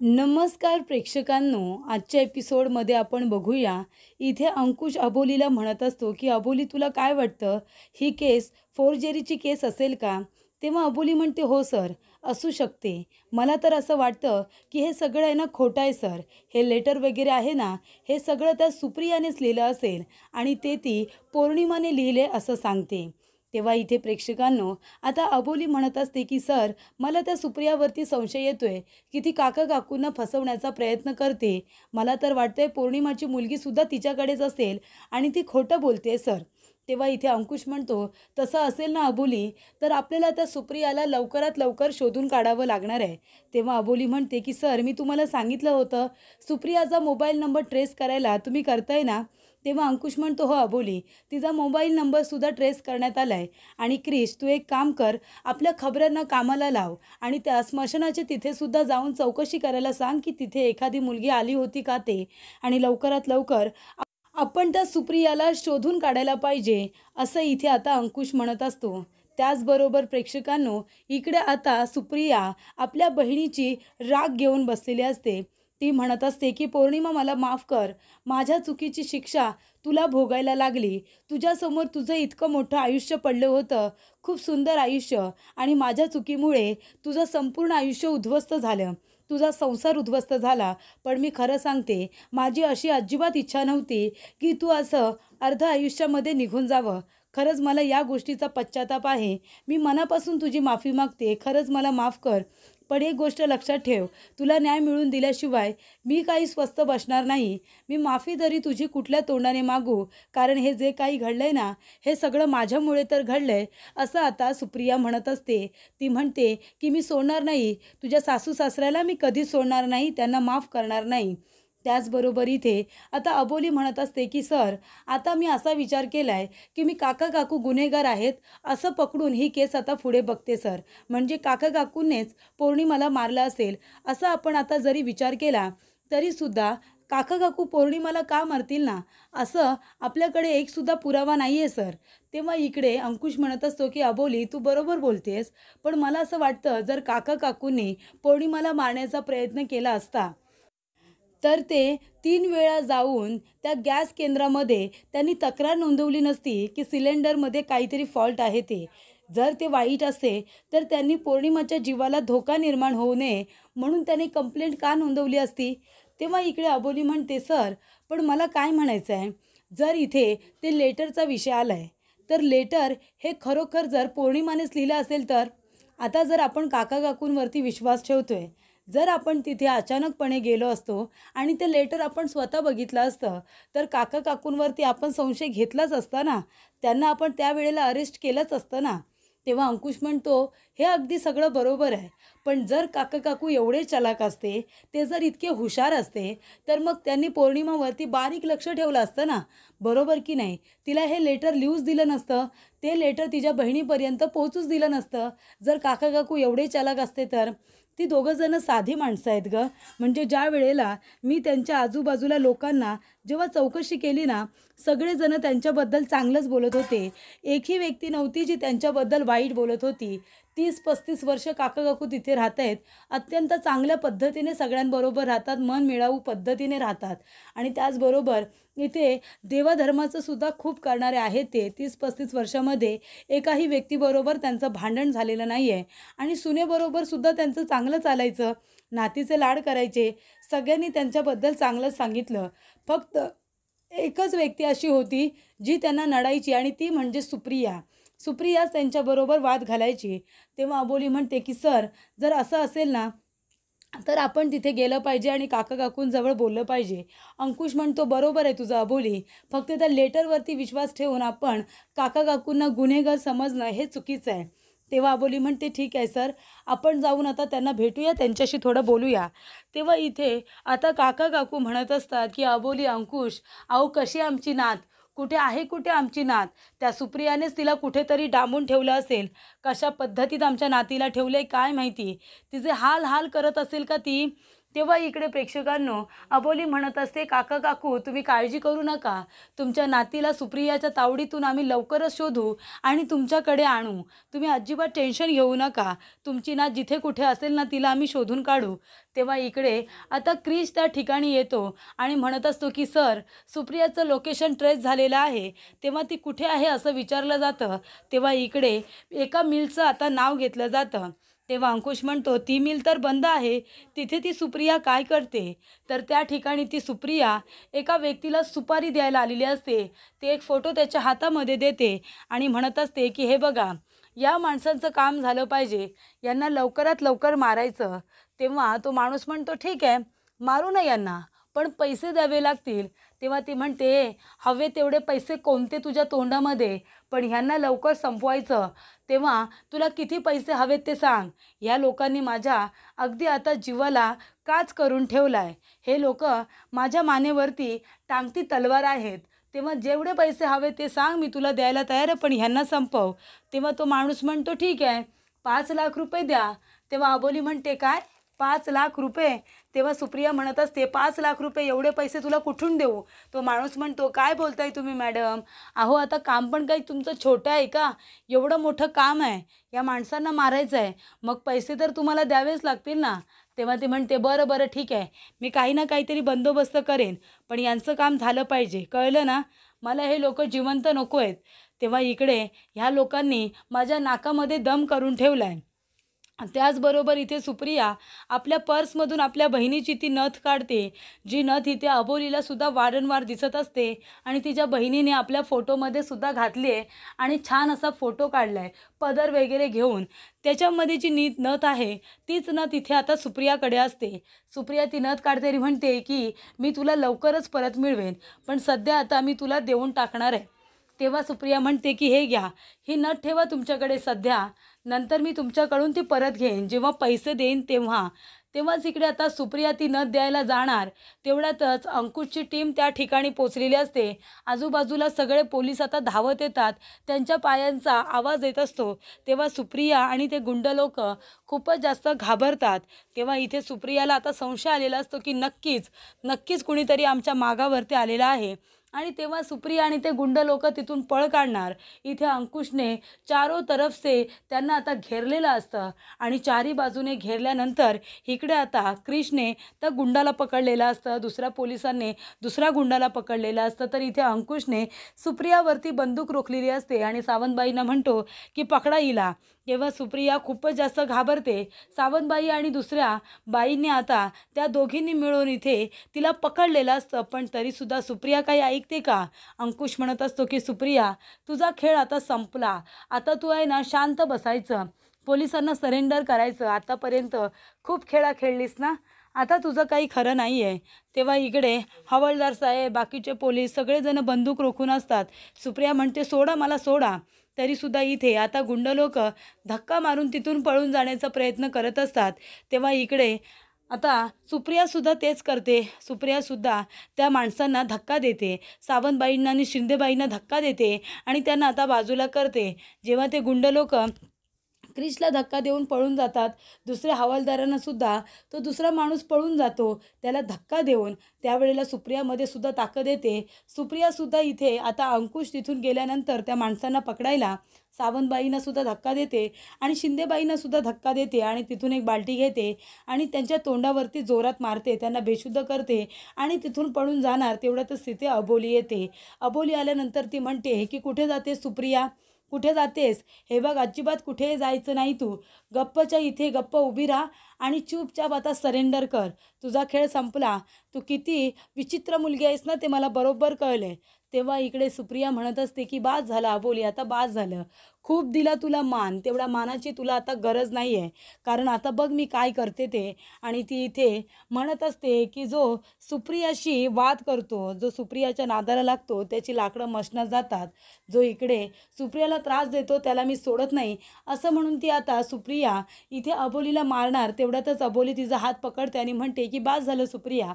नमस्कार प्रेक्षकांनो, आजच्या एपिसोडमध्ये आपण बघूया. इथे अंकुश अबोलीला म्हणत असतो की अबोली तुला काय वाटतं, ही केस फोर्जरीची केस असेल का? तेव्हा अबोली म्हणते हो सर, असू शकते. मला तर असं वाटतं की हे सगळं आहे ना खोटं आहे सर. हे लेटर वगैरे आहे ना, हे सगळं त्या सुप्रियानेच लिहिलं असेल आणि ते ती पौर्णिमाने लिहिले असं सांगते. तेव्हा इथे प्रेक्षकांनो, आता अबोली म्हणत असते की सर, मला त्या सुप्रियावरती संशय येतोय की ती काका-काकूंना फसवण्याचा प्रयत्न करते. मला तर वाटतंय पौर्णिमाची मुलगीसुद्धा तिच्याकडेच असेल आणि ती खोटं बोलते सर. तेव्हा इथे अंकुश म्हणतो, "तसं असेल ना अबोली, तर आपल्याला त्या सुप्रियाला लवकरात लवकर शोधून काढावं लागणार आहे." तेव्हा अबोली म्हणते की "सर, मी तुम्हाला सांगितलं होतं, सुप्रियाचा मोबाईल नंबर ट्रेस करायला तुम्ही करताय ना?" तेव्हा अंकुश म्हणतो, "हो अबोली, तिचा मोबाईल नंबरसुद्धा ट्रेस करण्यात आला आहे आणि क्रिश, तू एक काम कर, आपल्या खबऱ्यांना कामाला लाव आणि त्या स्मशानाच्या तिथेसुद्धा जाऊन चौकशी करायला सांग की तिथे एखादी मुलगी आली होती का ते आणि लवकरात लवकर आपण त्या सुप्रियाला शोधून काढायला पाहिजे." असं इथे आता अंकुश म्हणत असतो. त्याचबरोबर प्रेक्षकांनो, इकडे आता सुप्रिया आपल्या बहिणीची राग घेऊन बसलेली असते. ती म्हणत असते की पौर्णिमा, मला माफ कर. माझ्या चुकीची शिक्षा तुला भोगायला लागली. तुझ्यासमोर तुझं इतकं मोठं आयुष्य पडलं होतं, खूप सुंदर आयुष्य, आणि माझ्या चुकीमुळे तुझं संपूर्ण आयुष्य उद्ध्वस्त झालं. तुझा संसार उद्ध्वस्त झाला. पण मी खरं सांगते, माझी अशी अजिबात इच्छा नव्हती की तू असं अर्ध्या आयुष्यामध्ये निघून जावं. खरंच मला या गोष्टीचा पश्चाताप आहे. मी मनापासून तुझी माफी मागते. खरंच मला माफ कर. पण एक गोष्ट लक्षात ठेव, तुला न्याय मिळवून दिल्याशिवाय मी काही स्वस्थ बसणार नाही. मी माफी तरी तुझी कुठल्या तोंडाने मागू? कारण हे जे काही घडलंय ना, हे सगळं माझ्यामुळे तर घडलंय." असं आता सुप्रिया म्हणत असते. ती म्हणते की "मी सोडणार नाही. तुझ्या सासू-सासऱ्याला मी कधीच सोडणार नाही. त्यांना माफ करणार नाही." त्याचबरोबर इथे आता अबोली म्हणत असते की "सर, आता मी असा विचार केलाय की मी काका-काकू गुन्हेगार आहेत असं पकडून ही केस आता पुढे बघते सर. म्हणजे काका-काकूंनीच पौर्णिमाला मारलं असेल असं आपण आता जरी विचार केला, तरीसुद्धा काका-काकू पौर्णिमाला का मारतील ना? असं आपल्याकडे एकसुद्धा पुरावा नाही आहे सर." तेव्हा इकडे अंकुश म्हणत असतो की "अबोली, तू बरोबर बोलतेस. पण मला असं वाटतं, जर काका-काकूंनी पौर्णिमाला मारण्याचा प्रयत्न केला असता, तर ते 3 वेळा जाऊन त्या गॅस केंद्रामध्ये त्यांनी तक्रार नोंदवली नसती की सिलेंडरमध्ये काहीतरी फॉल्ट आहे ते. जर ते वाईट असते, तर त्यांनी पौर्णिमाच्या जीवाला धोका निर्माण होऊ नये म्हणून त्यांनी कंप्लेंट का नोंदवली असती?" तेव्हा इकडे अबोली म्हणते, "सर, पण मला काय म्हणायचं आहे, जर इथे ते लेटरचा विषय आला आहे, तर लेटर हे खरोखर जर पौर्णिमानेच लिहिलं असेल तर? आता जर आपण काका-काकूंवरती विश्वास ठेवतोय, जर आपण तिथे अचानकपणे गेलो असतो आणि ते लेटर आपण स्वतः बघितलं असतं, तर काका-काकूंवरती आपण संशय घेतलाच असता ना. त्यांना आपण त्यावेळेला अरेस्ट केलंच असतं ना." तेव्हा अंकुश म्हणतो, "हे अगदी सगळं बरोबर आहे. पण जर काका-काकू एवढे चलाक असते, ते जर इतके हुशार असते, तर मग त्यांनी पौर्णिमावरती बारीक लक्ष ठेवलं असतं ना. बरोबर की नाही? तिला हे लेटर लिहूच दिलं नसतं. ते लेटर तिच्या बहिणीपर्यंत पोहोचूच दिलं नसतं. जर काका-काकू एवढे चलाक असते तर." ती दोघं जण साधी माणसं आहेत गं. म्हणजे ज्या वेळेला मी त्यांच्या आजूबाजूला लोकांना जेव्हा चौकशी केली ना, सगळेजण त्यांच्याबद्दल चांगलंच बोलत होते. एकही व्यक्ती नव्हती जी त्यांच्याबद्दल वाईट बोलत होती. 30-35 वर्ष काका-काकू तिथे राहत आहेत. अत्यंत चांगल्या पद्धतीने सगळ्यांबरोबर राहतात, मनमिळावू पद्धतीने राहतात आणि त्याचबरोबर इथे देवाधर्माचं सुद्धा खूप करणारे आहेत ते. 30-35 वर्षामध्ये एकाही व्यक्तीबरोबर त्यांचं भांडण झालेलं नाही आहे आणि सुनेबरोबर सुद्धा त्यांचं चांगलं चालायचं. नातीचे लाड करायचे. सगळ्यांनी त्यांच्याबद्दल चांगलंच सांगितलं. फक्त एकच व्यक्ती अशी होती जी त्यांना नडायची आणि ती म्हणजे सुप्रिया. सुप्रियाच त्यांच्याबरोबर वाद घालायची. तेव्हा अबोली म्हणते की "सर, जर असं असेल ना, तर आपण तिथे गेलं पाहिजे आणि काका-काकूंजवळ बोललं पाहिजे." अंकुश म्हणतो, "बरोबर आहे तुझं अबोली. फक्त त्या लेटरवरती विश्वास ठेवून आपण काका-काकूंना गुन्हेगार समजणं हे चुकीचं आहे." तेव्हा अबोली म्हणते, "ठीक आहे सर, आपण जाऊन आता त्यांना भेटूया, त्यांच्याशी थोडं बोलूया." तेव्हा इथे आता काका-काकू म्हणत असतात की "अबोली, अंकुश, अहो कशी आमची नात? कुठे आमची नात? त्या सुप्रियानेच तिला कुठेतरी डांबून ठेवलं असेल. कशा पद्धतीत आमच्या नातीला ठेवलंय काय माहिती? तिचे हाल हाल करत असेल का ती? तेव्हा इकडे प्रेक्षकांनो अबोली म्हणत असते, काका काकू तुम्ही काळजी करू नका, तुमच्या नातीला सुप्रियाच्या तावडीतून आम्ही लवकरच शोधू आणि तुमच्याकडे आणू. तुम्ही अजिबात टेन्शन घेऊ नका, तुमची नात जिथे कुठे असेल ना तिला आम्ही शोधून काढू. तेव्हा इकडे आता क्रिश त्या ठिकाणी येतो आणि म्हणत असतो की सर, सुप्रियाचं लोकेशन ट्रेस झालेलं आहे. तेव्हा ती कुठे आहे असं विचारलं जातं. तेव्हा इकडे एका मिलचं आता नाव घेतलं जातं. तेव्हा अंकुश म्हणतो, ती मिल तर बंद आहे, तिथे ती सुप्रिया काय करते? तर त्या ठिकाणी ती सुप्रिया एका व्यक्तीला सुपारी द्यायला आलेली असते. ते एक फोटो त्याच्या हातामध्ये देते आणि म्हणत असते की हे बघा, या माणसांचं काम झालं पाहिजे, यांना लवकरात लवकर मारायचं. तेव्हा तो माणूस म्हणतो, ठीक आहे, मारू ना यांना, पण पैसे द्यावे लागतील. तेव्हा ती म्हणते, हवे तेवढे पैसे कोणते तुझ्या तोंडामध्ये, पण ह्यांना लवकर संपवायचं. तेव्हा तुला किती पैसे हवेत ते सांग. ह्या लोकांनी माझ्या अगदी आता जीवाला काच करून ठेवला आहे. हे लोक माझ्या मानेवरती टांगती तलवार आहेत. तेव्हा जेवढे पैसे हवे ते सांग, मी तुला द्यायला तयार आहे, पण ह्यांना संपव. तेव्हा तो माणूस म्हणतो, ठीक आहे, 5,00,000 रुपये द्या. तेव्हा अबोली म्हणते, काय 5,00,000 रुपये? तेव्हा सुप्रिया म्हणत असते, 5,00,000 रुपये एवढे पैसे तुला कुठून देऊ? तो माणूस म्हणतो, काय बोलताय तुम्ही मॅडम? अहो आता काम पण काही तुमचं छोटं आहे का? एवढं मोठं काम आहे, या माणसांना मारायचं आहे, मग पैसे तर तुम्हाला द्यावेच लागतील ना. तेव्हा ते म्हणते, बरं बरं ठीक आहे, मी काही ना काहीतरी बंदोबस्त करेन, पण यांचं काम झालं पाहिजे, कळलं ना? मला हे लोक जिवंत नको आहेत. तेव्हा इकडे ह्या लोकांनी माझ्या नाकामध्ये दम करून ठेवला आहे. त्याचबरोबर इथे सुप्रिया आपल्या पर्समधून आपल्या बहिणीची ती नथ काढते, जी नथ इथे अबोलीला सुद्धा वारंवार दिसत असते आणि तिच्या बहिणीने आपल्या फोटोमध्ये सुद्धा घातली आहे आणि छान असा फोटो काढला आहे पदर वगैरे घेऊन. त्याच्यामध्ये जी नथ आहे तीच नथ इथे आता सुप्रियाकडे असते. सुप्रिया ती नथ काढते आणि म्हणते की मी तुला लवकरच परत मिळवेन, पण सध्या आता मी तुला देऊन टाकणार आहे. तेव्हा सुप्रिया म्हणते की हे घ्या, ही नथ ठेवा तुमच्याकडे सध्या, नंतर मी तुमच्याकडून ती परत घेईन जेव्हा पैसे देईन तेव्हा. तेव्हाच इकडे आता सुप्रिया ती नथ द्यायला जाणार, तेवढ्यातच अंकुशची टीम त्या ठिकाणी पोचलेली असते. आजूबाजूला सगळे पोलीस आता धावत येतात, त्यांच्या पायांचा आवाज येत असतो. तेव्हा सुप्रिया आणि ते गुंड लोक खूपच जास्त घाबरतात. तेव्हा इथे सुप्रियाला आता संशय आलेला असतो की नक्कीच नक्कीच कुणीतरी आमच्या मागावरती आलेला आहे. आणि तेव्हा सुप्रिया आणि ते गुंड लोक तिथून पळ काढणार. इथे अंकुशने चारो तरफ से त्यांना आता घेरलेलं असतं आणि चारी बाजूने घेरल्यानंतर इकडे आता क्रिशने त्या गुंडाला पकडलेलं असतं, दुसऱ्या पोलिसांनी दुसऱ्या गुंडाला पकडलेलं असतं. तर इथे अंकुशने सुप्रियावरती बंदूक रोखलेली असते आणि सावंतबाईंना म्हणतो की पकडा हिला. तेव्हा सुप्रिया खूपच जास्त घाबरते. सावंतबाई आणि दुसऱ्या बाईंनी आता त्या दोघींनी मिळून इथे तिला पकडलेलं असतं, पण तरीसुद्धा सुप्रिया काही ऐकते का? अंकुश म्हणत असतो की सुप्रिया, तुझा खेळ आता संपला, आता तू आहे ना शांत बसायचं, पोलिसांना सरेंडर करायचं. आतापर्यंत खूप खेळा खेळलीस ना, आता तुझं काही खरं नाही आहे. तेव्हा इकडे हवालदार साहेब, बाकीचे पोलीस सगळेजण बंदूक रोखून असतात. सुप्रिया म्हणते, सोडा मला, सोडा. तरीसुद्धा इथे आता गुंड लोक धक्का मारून तिथून पळून जाण्याचा प्रयत्न करत असतात. तेव्हा इकडे आता सुप्रियासुद्धा तेच करते. सुप्रियासुद्धा त्या माणसांना धक्का देते, सावंतबाईंना आणि शिंदेबाईंना धक्का देते आणि त्यांना आता बाजूला करते. जेव्हा ते गुंड लोक क्रिशला धक्का देऊन पळून जातात, दुसऱ्या हवालदारांना सुद्धा तो दुसरा माणूस पळून जातो त्याला धक्का देऊन. त्यावेळेला सुप्रियामध्ये सुद्धा ताकद येते. सुप्रियासुद्धा इथे आता अंकुश तिथून गेल्यानंतर त्या माणसांना पकडायला सावंतबाईंना सुद्धा धक्का देते आणि शिंदेबाईंना सुद्धा धक्का देते आणि तिथून एक बाल्टी घेते आणि त्यांच्या तोंडावरती जोरात मारते, त्यांना बेशुद्ध करते आणि तिथून पळून जाणार. तेवढ्यातच तिथे अबोली येते. अबोली आल्यानंतर ती म्हणते की कुठे जातेस सुप्रिया, कुठे जातेस? हे बघ, अजिबात कुठेही जायचं नाही, तू गप्पच्या इथे गप्प उभी राहा आणि चुपचाप आता सरेंडर कर, तुझा खेळ संपला. तू किती विचित्र मुलगी आहेस ना, ते मला बरोबर कळलं. तेव्हा इकडे सुप्रिया म्हणत असते की बास झाला अबोली, आता बास झालं, खूप दिला तुला मान, तेवढ्या मानाची तुला आता गरज नाही आहे, कारण आता बघ मी काय करते ते. आणि ती इथे म्हणत असते की जो सुप्रियाशी वाद करतो, जो सुप्रियाच्या नादाला लागतो, त्याची लाकडं मशनात जातात, जो इकडे सुप्रियाला त्रास देतो त्याला मी सोडत नाही, असं म्हणून ती आता सुप्रिया इथे अबोलीला मारणार. तेवढ्यातच अबोली तिचा हात पकडते आणि म्हणते की बास झालं सुप्रिया,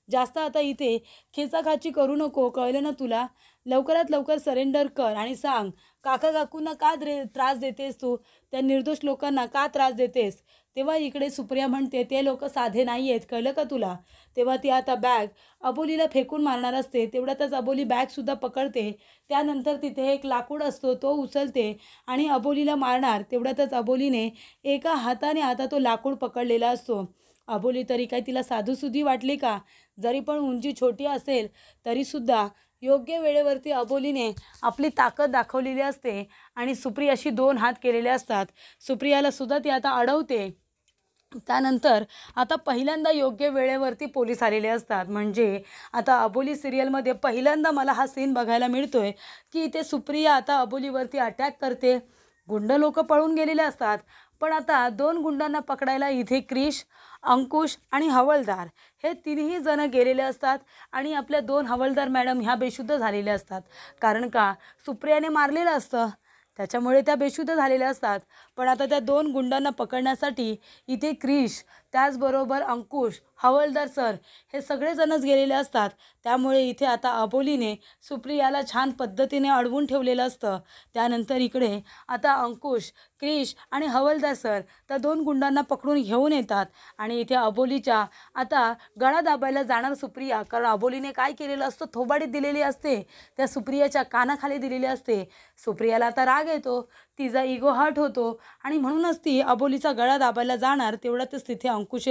जास्त आता इथे खेचाखाची करू नको, कळलं ना तुला, लवकरात लवकर सरेंडर कर आणि सांग काका काकूंना का त्रास देतेस तू, त्या निर्दोष लोकांना का त्रास देतेस. तेव्हा इकडे सुप्रिया म्हणते ते लोक साधे नाही आहेत, कळलं का तुला. तेव्हा ती आता बॅग अबोलीला फेकून मारणार असते, तेवढ्यातच अबोली बॅगसुद्धा पकडते. त्यानंतर तिथे एक लाकूड असतो तो उचलते आणि अबोलीला मारणार. तेवढ्यातच अबोलीने एका हाताने आता तो लाकूड पकडलेला असतो. अबोली तरी काय तिला साधूसुधी वाटली का. जरी पण उंची छोटी असेल तरीसुद्धा योग्य वेळेवरती अबोलीने आपली ताकद दाखवलेली असते आणि सुप्रियाशी 2 हात केलेले असतात. सुप्रियाला सुद्धा ती आता अडवते. त्यानंतर आता पहिल्यांदा योग्य वेळेवरती पोलीस आलेले असतात. म्हणजे आता अबोली सिरियलमध्ये पहिल्यांदा मला हा सीन बघायला मिळतोय की इथे सुप्रिया आता अबोलीवरती अटॅक करते. गुंड लोक पळून गेलेले असतात, पण आता 2 गुंडांना पकडायला इथे क्रिश, अंकुश आणि हवालदार हे तिन्ही जण गेलेले असतात आणि आपल्या 2 हवालदार मॅडम ह्या बेशुद्ध झालेल्या असतात. कारण का सुप्रियाने मारलेलं असतं, त्याच्यामुळे त्या बेशुद्ध झालेल्या असतात. पण आता त्या 2 गुंडांना पकडण्यासाठी इथे क्रिश, त्याचबरोबर अंकुश, हवालदार सर हे सगळेजणच गेलेले असतात. त्यामुळे इथे आता अबोलीने सुप्रियाला छान पद्धतीने अडवून ठेवलेलं असतं. त्यानंतर इकडे आता अंकुश, क्रिश आणि हवालदार सर त्या 2 गुंडांना पकडून घेऊन येतात आणि इथे अबोलीच्या आता गळा दाबायला जाणार सुप्रिया. कारण अबोलीने काय केलेलं असतं, थोबाडीत दिलेली असते, त्या सुप्रियाच्या कानाखाली दिलेली असते. सुप्रियाला आता राग येतो, तिचा इगो हर्ट होतो आणि म्हणूनच ती अबोलीचा गळा दाबायला जाणार. तेवढ्यातच तिथे अंकुश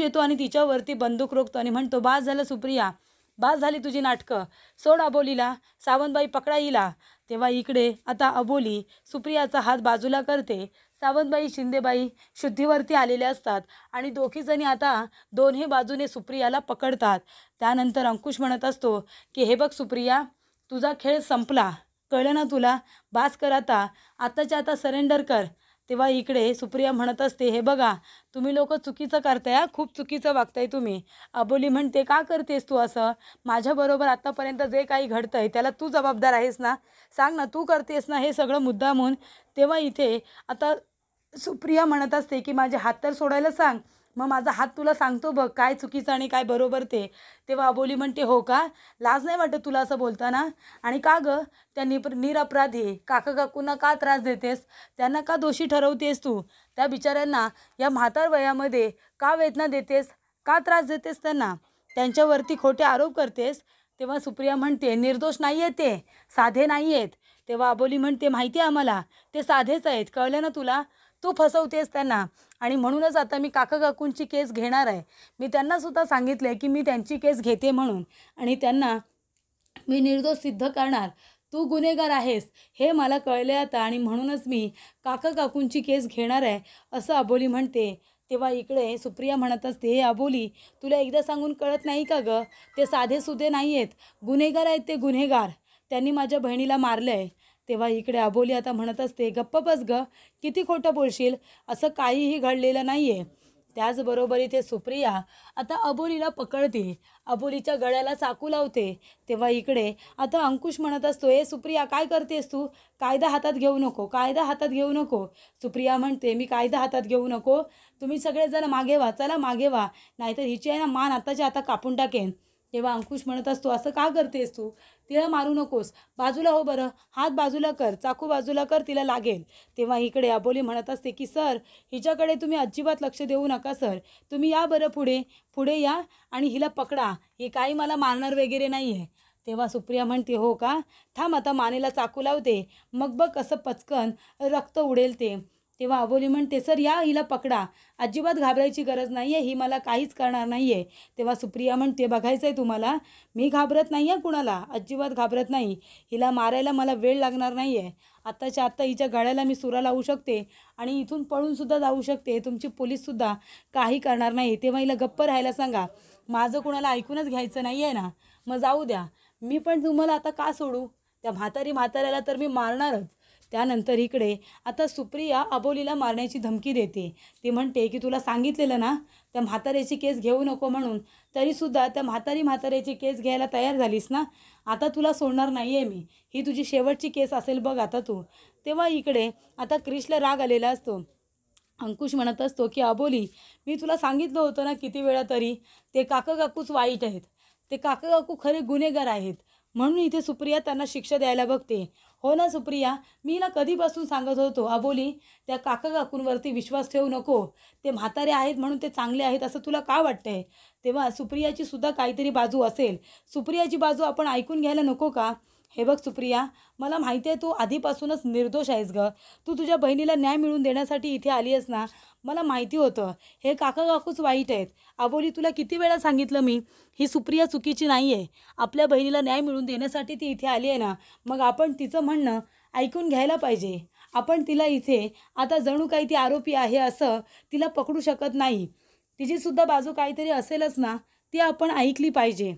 येतो आणि तिच्यावरती बंदूक रोखतो आणि म्हणतो, बास झालं सुप्रिया, बास झाली तुझी नाटकं, सोड अबोलीला, सावंतबाई पकडा हिला. तेव्हा इकडे आता अबोली सुप्रियाचा हात बाजूला करते. सावंतबाई, शिंदेबाई शुद्धीवरती आलेल्या असतात आणि दोघीजणी आता दोन्ही बाजूने सुप्रियाला पकडतात. त्यानंतर अंकुश म्हणत असतो की हे बघ सुप्रिया, तुझा खेळ संपला, कळलं ना तुला, बास कर आता, आताच्या आता सरेंडर कर. तेव्हा इकडे सुप्रिया म्हणत असते, हे बघा तुम्ही लोक चुकीचं करताय, खूप चुकीचं वागताय तुम्ही. अबोली म्हणते, का करतेस तू असं, माझ्याबरोबर आत्तापर्यंत जे काही घडतंय त्याला तू जबाबदार आहेस ना, सांग ना, तू करतेस ना हे सगळं मुद्दामून. तेव्हा इथे आता सुप्रिया म्हणत असते की माझे हात तर सोडायला सांग, मग माझा हात तुला सांगतो बघ काय चुकीचं आणि काय बरोबर ते. तेव्हा अबोली म्हणते, हो का, लाज नाही वाटत तुला असं बोलताना, आणि का गं त्या निरपराधी काका काकूंना का त्रास देतेस, त्यांना का दोषी ठरवतेस तू, त्या बिचाऱ्यांना या म्हातार वयामध्ये का वेदना देतेस, का त्रास देतेस त्यांना, त्यांच्यावरती खोटे आरोप करतेस. तेव्हा सुप्रिया म्हणते, निर्दोष नाही आहेत ते, साधे नाही आहेत. तेव्हा अबोली म्हणते, माहिती आहे आम्हाला, ते साधेच आहेत, कळलं ना तुला, तू फसवतेस त्यांना. आणि म्हणूनच आता मी काका काकूंची केस घेणार आहे. मी त्यांनासुद्धा सांगितलं आहे की मी त्यांची केस घेते म्हणून, आणि त्यांना मी निर्दोष सिद्ध करणार. तू गुन्हेगार आहेस हे मला कळले आता, आणि म्हणूनच मी काका काकूंची केस घेणार आहे असं अबोली म्हणते. तेव्हा इकडे सुप्रिया म्हणत असते, हे अबोली, तुला एकदा सांगून कळत नाही का गं, ते साधेसुधे नाही आहेत, गुन्हेगार आहेत ते, गुन्हेगार, त्यांनी माझ्या बहिणीला मारलं आहे. तेव्हा इकडे अबोली आता म्हणत असते, गप्प बस गं, किती खोटं बोलशील, असं काहीही घडलेलं नाही आहे. त्याचबरोबर इथे सुप्रिया आता अबोलीला पकडते, अबोलीच्या गळ्याला चाकू लावते. तेव्हा इकडे आता अंकुश म्हणत असतो, ए सुप्रिया, काय करतेस तू, कायदा हातात घेऊ नको, कायदा हातात घेऊ नको. सुप्रिया म्हणते, मी कायदा हातात घेऊ नको, तुम्ही सगळेजण मागे व्हा, चला मागे व्हा, नाहीतर हिची आहे ना मान आताच्या आता कापून टाकेन. तेव्हा अंकुश म्हणत असतो, असं का करतेस तू, तिला मारू नकोस, बाजूला हो बरं, हात बाजूला कर, चाकू बाजूला कर, तिला लागेल. तेव्हा इकडे अबोली म्हणत असते की सर, हिच्याकडे तुम्ही अजिबात लक्ष देऊ नका सर, तुम्ही या बरं पुढे, पुढे या आणि हिला पकडा, हे काही मला मारणार वगैरे नाही आहे. तेव्हा सुप्रिया म्हणते, हो का, थांब आता मानेला चाकू लावते, मग बघ कसं पचकन रक्त उडेल ते. तेव्हा अबोली म्हणते, सर या, हिला पकडा, अजिबात घाबरायची गरज नाही आहे, ही मला काहीच करणार नाही आहे. तेव्हा सुप्रिया म्हणते, बघायचं आहे तुम्हाला, मी घाबरत नाही आहे कुणाला, अजिबात घाबरत नाही, हिला मारायला मला वेळ लागणार नाही आहे, आत्ताच्या आत्ता हिच्या गळ्याला मी सुरा लावू शकते आणि इथून पळूनसुद्धा जाऊ शकते, तुमची पोलीससुद्धा काही करणार नाही. तेव्हा हिला गप्प राहायला सांगा, माझं कुणाला ऐकूनच घ्यायचं नाही आहे ना, मग जाऊ द्या, मी पण तुम्हाला आता का सोडू, त्या म्हाताऱ्याला तर मी मारणारच. त्यानंतर इकडे आता सुप्रिया अबोलीला मारण्याची धमकी देते. ती म्हणते की तुला सांगितलेलं ना त्या म्हाताऱ्याची केस घेऊ नको म्हणून, तरीसुद्धा त्या म्हाताऱ्याची केस घ्यायला तयार झालीस ना, आता तुला सोडणार नाही आहे मी, ही तुझी शेवटची केस असेल बघ आता तू. तेव्हा इकडे आता क्रिशला राग आलेला असतो. अंकुश म्हणत असतो की अबोली, मी तुला सांगितलं होतं ना किती वेळा तरी, ते काका काकूच वाईट आहेत, ते काका काकू खरे गुन्हेगार आहेत, म्हणून इथे सुप्रिया त्यांना शिक्षा द्यायला बघते. हो ना सुप्रिया, मी हिला कधीपासून सांगत होतो अबोली त्या काका काकूंवरती विश्वास ठेवू नको. ते म्हातारे आहेत म्हणून ते चांगले आहेत असं तुला का वाटतंय? तेव्हा सुप्रियाची सुद्धा काहीतरी बाजू असेल. सुप्रियाची बाजू आपण ऐकून घ्यायला नको का? हे बघ सुप्रिया, मला माहिती आहे तू आधीपासूनच निर्दोष आहेस गं. तू तुझ्या बहिणीला न्याय मिळवून देण्यासाठी इथे आली आहेस ना. मला माहिती होतं हे काका काकूच वाईट आहेत. अबोली तुला किती वेळा सांगितलं मी, ही सुप्रिया चुकीची नाही आहे. आपल्या बहिणीला न्याय मिळवून देण्यासाठी ती इथे आली आहे ना, मग आपण तिचं म्हणणं ऐकून घ्यायला पाहिजे. आपण तिला इथे आता जणू काही ती आरोपी आहे असं तिला पकडू शकत नाही. तिची सुद्धा बाजू काहीतरी असेलच ना, ती आपण ऐकली पाहिजे.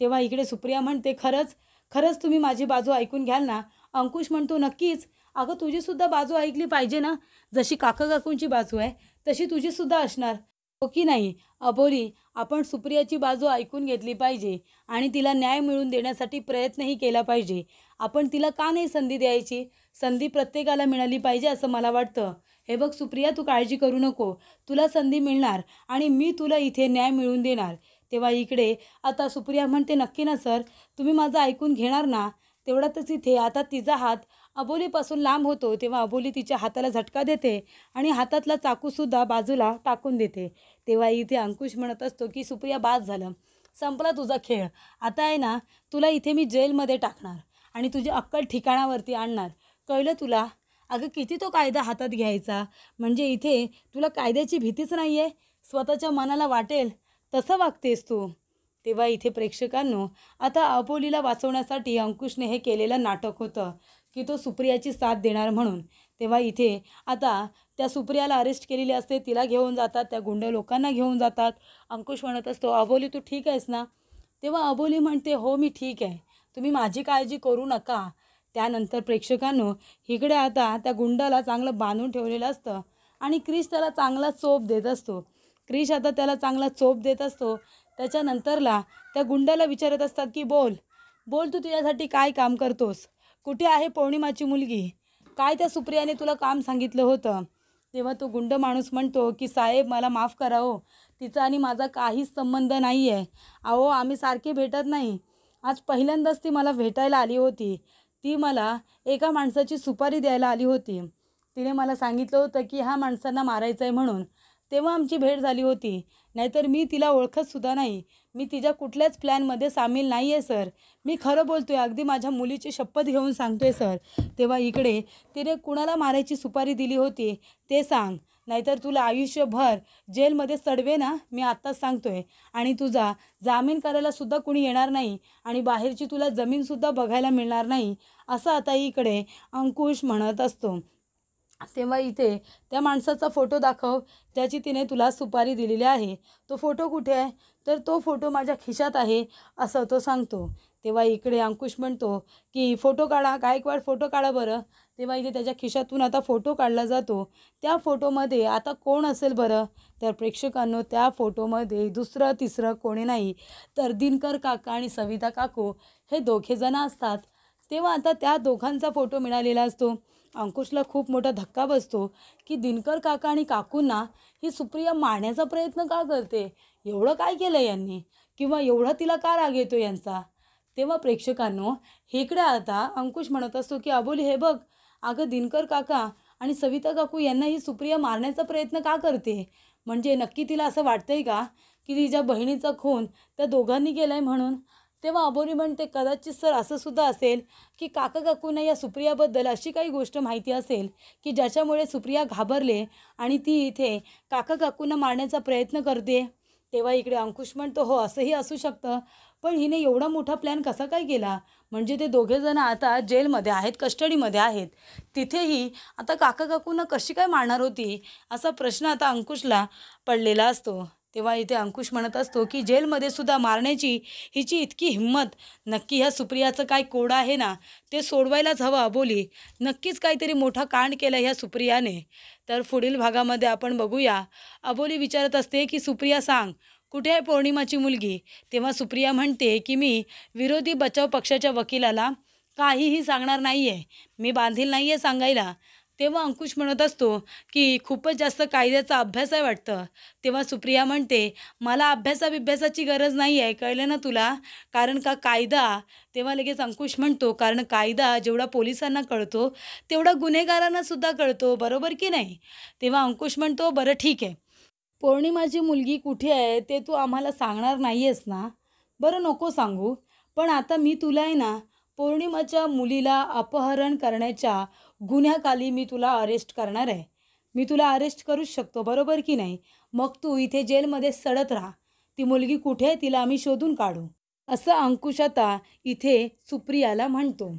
तेव्हा इकडे सुप्रिया म्हणते, खरंच खरंच तुम्ही माझी बाजू ऐकून घ्याल ना? अंकुश म्हणतो, नक्कीच. अगं तुझीसुद्धा बाजू ऐकली पाहिजे ना. जशी काका काकूंची बाजू आहे तशी तुझीसुद्धा असणार, हो की नाही? अबोली, आपण सुप्रियाची बाजू ऐकून घेतली पाहिजे आणि तिला न्याय मिळवून देण्यासाठी प्रयत्नही केला पाहिजे. आपण तिला का नाही संधी द्यायची? संधी प्रत्येकाला मिळाली पाहिजे असं मला वाटतं. हे बघ सुप्रिया, तू काळजी करू नको. तुला संधी मिळणार आणि मी तुला इथे न्याय मिळवून देणार. तेव्हा इकडे आता सुप्रिया म्हणते, नक्की ना सर, तुम्ही माझं ऐकून घेणार ना? तेवढ्यातच इथे आता तिचा हात अबोलीपासून लांब होतो. तेव्हा अबोली तिच्या हाताला झटका देते आणि हातातला चाकूसुद्धा बाजूला टाकून देते. तेव्हा इथे अंकुश म्हणत असतो की सुप्रिया, बास झालं, संपला तुझा खेळ. आता आहे ना, तुला इथे मी जेलमध्ये टाकणार आणि तुझी अक्कल ठिकाणावरती आणणार. कळलं तुला? अगं किती तो कायदा हातात घ्यायचा, म्हणजे इथे तुला कायद्याची भीतीच नाही आहे. स्वतःच्या मनाला वाटेल तसं वागतेस तू. तेव्हा इथे प्रेक्षकांनो, आता अबोलीला वाचवण्यासाठी अंकुशने हे केलेलं नाटक होतं की तो सुप्रियाची साथ देणार म्हणून. तेव्हा इथे आता त्या सुप्रियाला अरेस्ट केलेली असते, तिला घेऊन जातात, त्या गुंड लोकांना घेऊन जातात. अंकुश म्हणत असतो, अबोली तू ठीक आहेस ना? तेव्हा अबोली म्हणते, हो मी ठीक आहे, तुम्ही माझी काळजी करू नका. त्यानंतर प्रेक्षकांनो, इकडे आता त्या गुंडाला चांगलं बांधून ठेवलेलं असतं आणि क्रिश त्याला चांगला चोप देत असतो. क्रिश आता त्याला चांगला चोप देत असतो. त्याच्यानंतरला त्या गुंडाला विचारत असतात की बोल बोल, तू तुझ्यासाठी काय काम करतोस? कुठे आहे पौर्णिमाची मुलगी? काय त्या सुप्रियाने तुला काम सांगितलं होतं? तेव्हा तो गुंड माणूस म्हणतो की साहेब, मला माफ करा हो, तिचा आणि माझा काहीच संबंध नाही आहे. अहो, आम्ही सारखे भेटत नाही. आज पहिल्यांदाच ती मला भेटायला आली होती. ती मला एका माणसाची सुपारी द्यायला आली होती. तिने मला सांगितलं होतं की ह्या माणसांना मारायचं आहे म्हणून. तेव्हा आमची भेट झाली होती. नाहीतर मी तिला ओळखतसुद्धा नाही. मी तिच्या कुठल्याच प्लॅनमध्ये सामील नाही आहे सर. मी खरं बोलतोय, अगदी माझ्या मुलीची शपथ घेऊन सांगतोय सर. तेव्हा इकडे तिने कुणाला मारायची सुपारी दिली होती ते सांग, नाहीतर तुला आयुष्यभर जेलमध्ये सडवे ना, मी आत्ताच सांगतोय. आणि तुझा जामीन करायला सुद्धा कुणी येणार नाही आणि बाहेरची तुला जमीनसुद्धा बघायला मिळणार नाही, असं आता इकडे अंकुश म्हणत असतो. तेव्हा इथे त्या माणसाचा फोटो दाखव, ज्याची तिने तुला सुपारी दिलेली आहे. तो फोटो कुठे आहे? तर तो फोटो माझ्या खिशात आहे, असं तो सांगतो. तेव्हा इकडे अंकुश म्हणतो की फोटो काढा, गायकवाड फोटो काढा बरं. तेव्हा इथे त्याच्या खिशातून आता फोटो काढला जातो. त्या फोटोमध्ये आता कोण असेल बरं? तर प्रेक्षकांनो, त्या फोटोमध्ये दुसरं तिसरं कोणी नाही तर दिनकर काका आणि सविता काकू हे दोघेजण असतात. तेव्हा आता त्या दोघांचा फोटो मिळालेला असतो. अंकुशला खूप मोठा धक्का बसतो की दिनकर काका आणि काकूंना ही सुप्रिया मारण्याचा प्रयत्न का करते? एवढं काय केलं यांनी? किंवा एवढा तिला का राग येतो यांचा? तेव्हा प्रेक्षकांनो, इकडे आता अंकुश म्हणत असतो की अबोली, हे बघ, अगं दिनकर काका आणि सविता काकू यांना ही सुप्रिया मारण्याचा प्रयत्न का करते? म्हणजे नक्की तिला असं वाटतंय का की तिच्या बहिणीचा खून त्या दोघांनी केला आहे म्हणून? तेव्हा अबोली म्हणते, कदाचित सर असं सुद्धा असेल की काका काकूंना या सुप्रियाबद्दल अशी काही गोष्ट माहिती असेल की ज्याच्यामुळे सुप्रिया घाबरले आणि ती इथे काका काकूंना मारण्याचा प्रयत्न करते. तेव्हा इकडे अंकुश म्हणतो, हो असंही असू शकतं, पण हिने एवढा मोठा प्लॅन कसा काय केला? म्हणजे ते दोघेजण आता जेलमध्ये आहेत, कस्टडीमध्ये आहेत. तिथेही आता काका काकूंना कशी काय मारणार होती, असा प्रश्न आता अंकुशला पडलेला असतो. तेव्हा इथे अंकुश म्हणत असतो की जेलमध्ये सुद्धा मारण्याची हिची इतकी हिंमत, नक्की ह्या सुप्रियाचं काय कोड आहे ना, ते सोडवायलाच हवं अबोली. नक्कीच काहीतरी मोठा कांड केला ह्या सुप्रियाने. तर पुढील भागामध्ये आपण बघूया. अबोली विचारत असते की सुप्रिया सांग, कुठे आहे पौर्णिमाची मुलगी? तेव्हा सुप्रिया म्हणते की मी विरोधी बचाव पक्षाच्या वकिलाला काहीही सांगणार नाही आहे. मी बांधील नाही आहे सांगायला. तेव्हा अंकुश म्हणत असतो, की खूपच जास्त कायद्याचा अभ्यास आहे वाटतं. तेव्हा सुप्रिया म्हणते, "मला अभ्यासा-बिभ्यासाची गरज नाही आहे, कळलं ना तुला? कारण का कायदा." तेव्हा लगेच अंकुश म्हणतो, "कारण कायदा जेवढा पोलिसांना कळतो, तेवढा गुन्हेगारांना सुद्धा कळतो, बरोबर की नाही?" तेव्हा अंकुश म्हणतो, "बरं ठीक आहे. पौर्णिमाची मुलगी कुठे आहे ते तू आम्हाला सांगणार नाही आहेस ना?" "बरं नको सांगू. पण आता मी तुला आहे ना, पौर्णिमाच्या मुलीला अपहरण करण्याच्या गुन्ह्याखाली मी तुला अरेस्ट करणार आहे. मी तुला अरेस्ट करूच शकतो, बरोबर की नाही? मग तू इथे जेलमध्ये सडत राहा. ती मुलगी कुठे आहे तिला आम्ही शोधून काढू." असं अंकुश आता इथे सुप्रियाला म्हणतो.